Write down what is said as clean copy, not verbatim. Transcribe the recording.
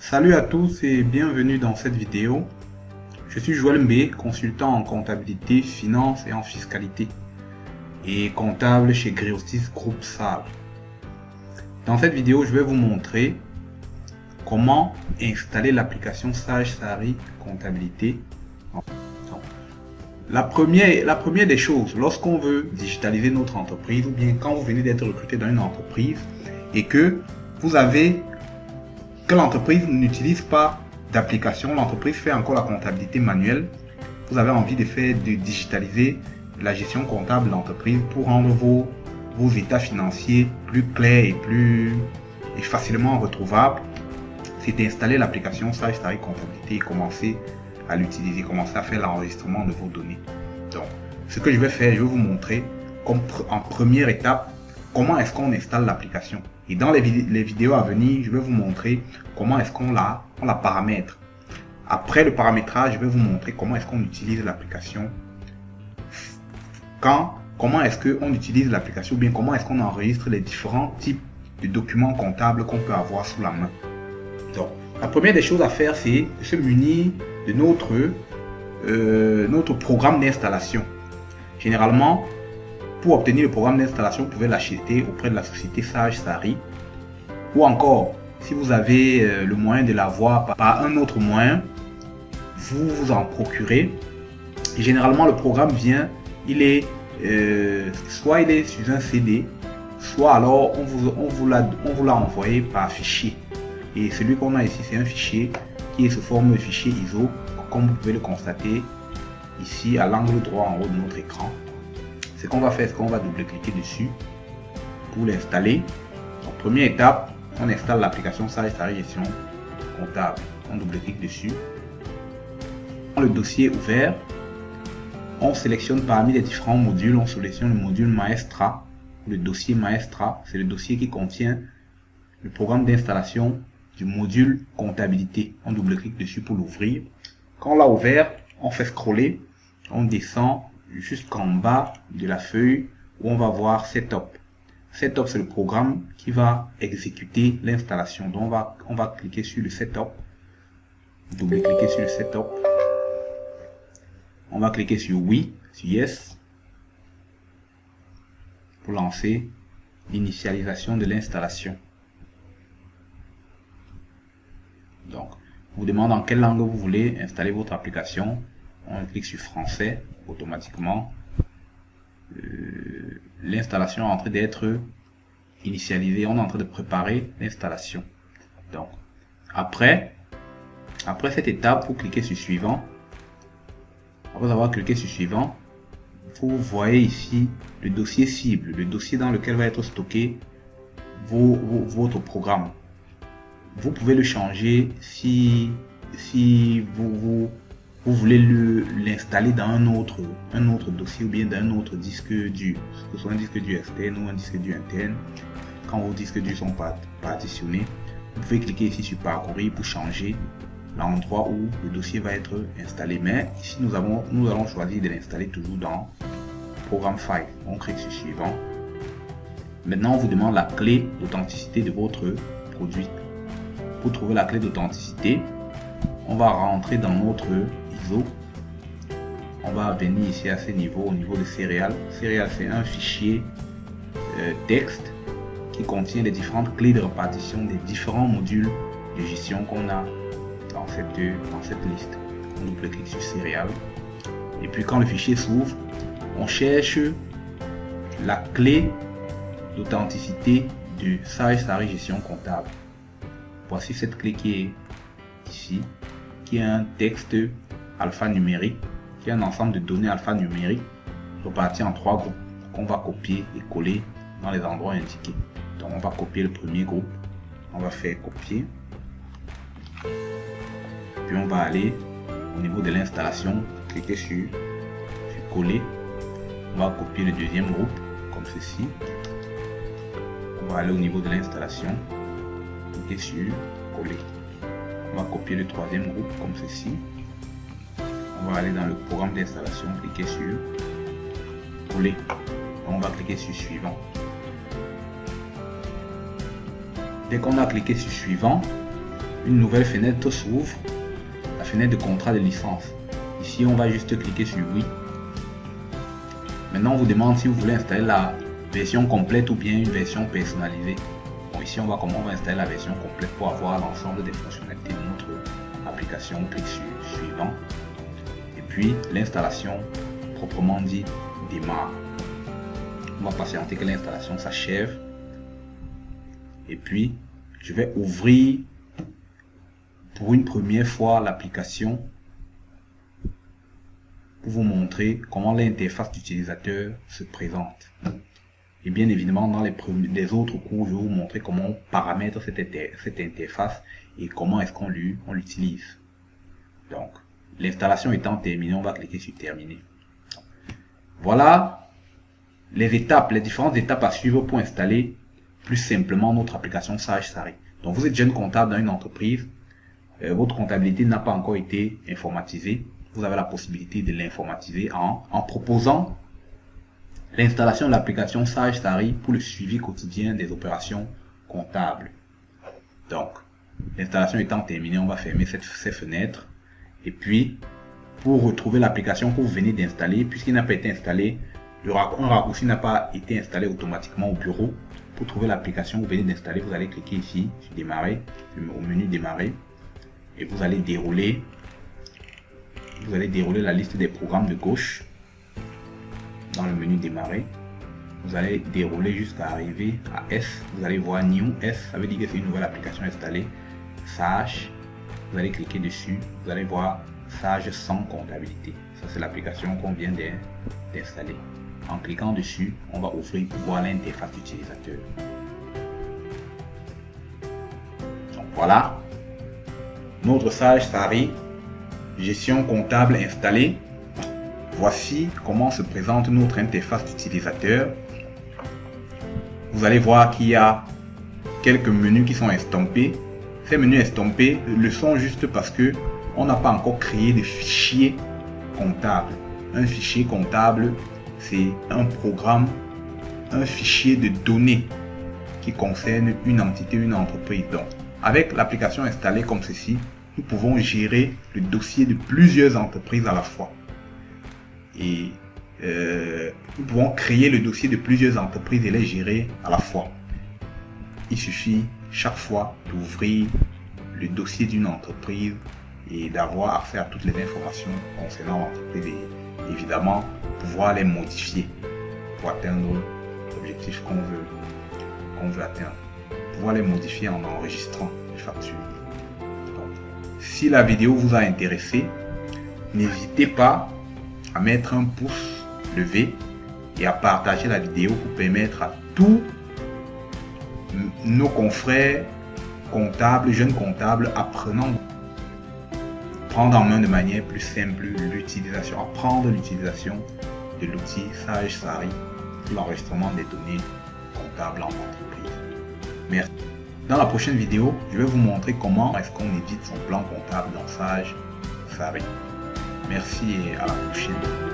Salut à tous et bienvenue dans cette vidéo. Je suis Joël Mbé, consultant en comptabilité, finance et en fiscalité et comptable chez Griotis Groupe Sales. Dans cette vidéo, je vais vous montrer comment installer l'application Sage Sari Comptabilité. La première des choses, lorsqu'on veut digitaliser notre entreprise ou bien quand vous venez d'être recruté dans une entreprise et que l'entreprise n'utilise pas d'application, l'entreprise fait encore la comptabilité manuelle, vous avez envie de digitaliser la gestion comptable de l'entreprise pour rendre vos états financiers plus clairs et facilement retrouvables. C'est d'installer l'application Sage Sari Comptabilité et commencer à l'utiliser, commencer à faire l'enregistrement de vos données. Donc, ce que je vais faire, je vais vous montrer en première étape comment est-ce qu'on installe l'application. Et dans les vidéos à venir, je vais vous montrer comment est-ce qu'on la paramètre. Après le paramétrage, je vais vous montrer comment est-ce qu'on utilise l'application. Comment est-ce qu'on utilise l'application, ou bien comment est-ce qu'on enregistre les différents types de documents comptables qu'on peut avoir sous la main. Donc, la première des choses à faire, c'est de se munir de notre programme d'installation. Généralement, pour obtenir le programme d'installation, vous pouvez l'acheter auprès de la société Sage Sari. Ou encore, si vous avez le moyen de l'avoir par un autre moyen, vous vous en procurez. Et généralement, le programme vient, soit il est sur un CD, soit alors on vous l'a envoyé par fichier. Et celui qu'on a ici, c'est un fichier qui est sous forme de fichier ISO, comme vous pouvez le constater ici à l'angle droit en haut de notre écran. Ce qu'on va faire, c'est qu'on va double-cliquer dessus pour l'installer. Donc, première étape, on installe l'application Sage Sari Gestion Comptable. On double-clique dessus. Dans le dossier ouvert, on sélectionne parmi les différents modules, on sélectionne le module Maestra. Le dossier Maestra, c'est le dossier qui contient le programme d'installation du module comptabilité. On double-clique dessus pour l'ouvrir. Quand on l'a ouvert, on fait scroller, on descend jusqu'en bas de la feuille où on va voir Setup. Setup, c'est le programme qui va exécuter l'installation. Donc on va cliquer sur le Setup, double-cliquer sur le Setup. On va cliquer sur Oui, sur Yes, pour lancer l'initialisation de l'installation. Donc, on vous demande en quelle langue vous voulez installer votre application. On clique sur Français, automatiquement. L'installation est en train d'être initialisée. On est en train de préparer l'installation. Donc, après cette étape, vous cliquez sur Suivant. Après avoir cliqué sur Suivant, vous voyez ici le dossier cible, le dossier dans lequel va être stocké votre programme. Vous pouvez le changer si vous voulez l'installer dans un autre dossier ou bien dans un autre disque dur, que ce soit un disque dur externe ou un disque dur interne. Quand vos disques durs sont partitionnés, vous pouvez cliquer ici sur Parcourir pour changer l'endroit où le dossier va être installé. Mais ici, nous allons choisir de l'installer toujours dans Programme File. On clique sur Suivant. Maintenant, on vous demande la clé d'authenticité de votre produit. Pour trouver la clé d'authenticité, on va rentrer dans notre ISO. On va venir ici à ce niveau, au niveau de Serial. Serial, c'est un fichier texte qui contient les différentes clés de répartition des différents modules de gestion qu'on a dans cette liste. On double-clique sur Serial. Et puis quand le fichier s'ouvre, on cherche la clé d'authenticité de Sage Sari Gestion Comptable. Voici cette clé qui est ici, qui est un texte alphanumérique, qui est un ensemble de données alphanumériques réparties en 3 groupes qu'on va copier et coller dans les endroits indiqués. Donc on va copier le premier groupe, on va faire copier, puis on va aller au niveau de l'installation, cliquer sur coller, on va copier le deuxième groupe comme ceci, on va aller au niveau de l'installation, cliquer sur coller. On va copier le troisième groupe comme ceci. On va aller dans le programme d'installation, cliquer sur coller. On va cliquer sur Suivant. Dès qu'on a cliqué sur Suivant, une nouvelle fenêtre s'ouvre, la fenêtre de contrat de licence. Ici, on va juste cliquer sur oui. Maintenant, on vous demande si vous voulez installer la version complète ou bien une version personnalisée. Bon, ici, on va installer la version complète pour avoir l'ensemble des fonctionnalités de notre application. On clique sur suivant. Et puis, l'installation proprement dit démarre. On va patienter que l'installation s'achève. Et puis, je vais ouvrir pour une première fois l'application pour vous montrer comment l'interface d'utilisateur se présente. Et bien évidemment, dans les autres cours, je vais vous montrer comment on paramètre cette interface et comment est-ce qu'on l'utilise. Donc, l'installation étant terminée, on va cliquer sur terminer. Voilà les différentes étapes à suivre pour installer plus simplement notre application Sage Sari. Donc, vous êtes jeune comptable dans une entreprise, votre comptabilité n'a pas encore été informatisée. Vous avez la possibilité de l'informatiser en proposant l'installation de l'application Sage Sari pour le suivi quotidien des opérations comptables. Donc, l'installation étant terminée, on va fermer ces fenêtres. Et puis, pour retrouver l'application que vous venez d'installer, puisqu'il n'a pas été installé, un raccourci n'a pas été installé automatiquement au bureau. Pour trouver l'application que vous venez d'installer, vous allez cliquer ici sur démarrer, au menu démarrer, et vous allez dérouler la liste des programmes de gauche dans le menu démarrer. Vous allez dérouler jusqu'à arriver à S. Vous allez voir New S, ça veut dire que c'est une nouvelle application installée. Sage, vous allez cliquer dessus, vous allez voir Sage sans comptabilité. Ça, c'est l'application qu'on vient d'installer. En cliquant dessus, on va ouvrir pour voir l'interface d'utilisateur. Donc voilà, notre Sage Sari gestion comptable installée. Voici comment se présente notre interface d'utilisateur. Vous allez voir qu'il y a quelques menus qui sont estampés. Ces menus estampés le sont juste parce que on n'a pas encore créé de fichier comptable. Un fichier comptable, c'est un programme, un fichier de données qui concerne une entité, une entreprise. Donc, avec l'application installée comme ceci, nous pouvons gérer le dossier de plusieurs entreprises à la fois. Et nous pouvons créer le dossier de plusieurs entreprises et les gérer à la fois. Il suffit chaque fois d'ouvrir le dossier d'une entreprise et d'avoir accès à toutes les informations concernant l'entreprise et évidemment pouvoir les modifier pour atteindre l'objectif qu'on veut atteindre. Pouvoir les modifier en enregistrant les factures. Donc, si la vidéo vous a intéressé, n'hésitez pas à mettre un pouce levé et à partager la vidéo pour permettre à tous nos confrères comptables, jeunes comptables, apprenants prendre en main de manière plus simple l'utilisation, apprendre l'utilisation de l'outil Sage Sari pour l'enregistrement des données comptables en entreprise. Merci. Dans la prochaine vidéo, je vais vous montrer comment est-ce qu'on édite son plan comptable dans Sage Sari. Merci et à la prochaine.